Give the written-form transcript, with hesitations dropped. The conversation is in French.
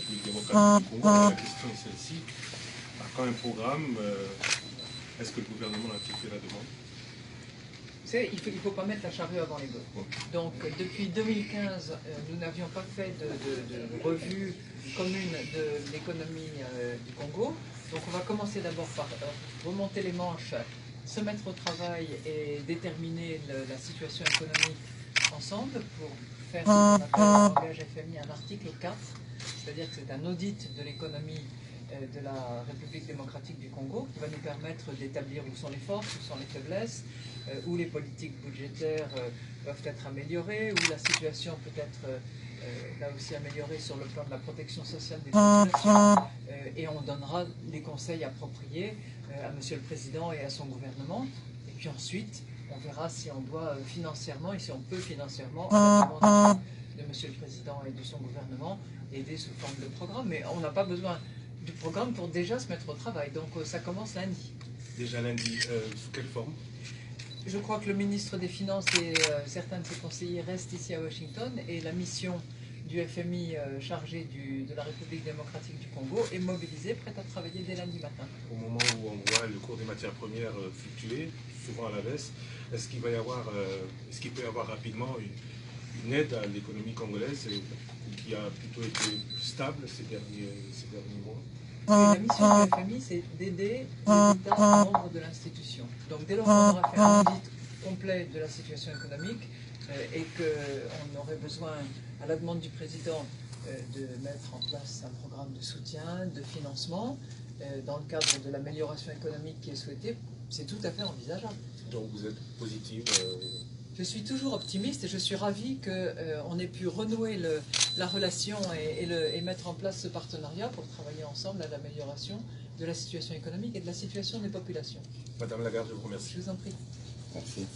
République démocratique du Congo. Alors, la question est celle-ci. Quand un programme, est-ce que le gouvernement a fait la demande? Il ne faut pas mettre la charrue avant les bœufs. Donc depuis 2015, nous n'avions pas fait de revue commune de l'économie du Congo. Donc on va commencer d'abord par remonter les manches, se mettre au travail et déterminer la situation économique ensemble pour faire ce qu'on appelle en langage FMI un article 4, c'est-à-dire que c'est un audit de l'économie de la République démocratique du Congo qui va nous permettre d'établir où sont les forces, où sont les faiblesses, où les politiques budgétaires peuvent être améliorées, où la situation peut être là aussi améliorée sur le plan de la protection sociale des populations, et on donnera les conseils appropriés à Monsieur le Président et à son gouvernement. Et puis ensuite, on verra si on doit financièrement, et si on peut financièrement, à la demande de Monsieur le Président et de son gouvernement, aider sous forme de programme. Mais on n'a pas besoin du programme pour déjà se mettre au travail. Donc ça commence lundi. Déjà lundi, sous quelle forme? Je crois que le ministre des Finances et certains de ses conseillers restent ici à Washington, et la mission du FMI chargée de la République démocratique du Congo est mobilisée, prête à travailler dès lundi matin. Au moment où on voit le cours des matières premières fluctuer, souvent à la baisse, est-ce qu'il peut y avoir rapidement une aide à l'économie congolaise qui a plutôt été stable ces derniers mois? La mission du FMI, c'est d'aider les États membres de l'institution. Donc dès lors qu'on aura fait un audit complet de la situation économique et qu'on aurait besoin, à la demande du président, de mettre en place un programme de soutien, de financement, dans le cadre de l'amélioration économique qui est souhaitée, c'est tout à fait envisageable. Donc vous êtes positive Je suis toujours optimiste et je suis ravi qu'on ait pu renouer la relation et mettre en place ce partenariat pour travailler ensemble à l'amélioration de la situation économique et de la situation des populations. Madame Lagarde, je vous remercie. Je vous en prie. Merci.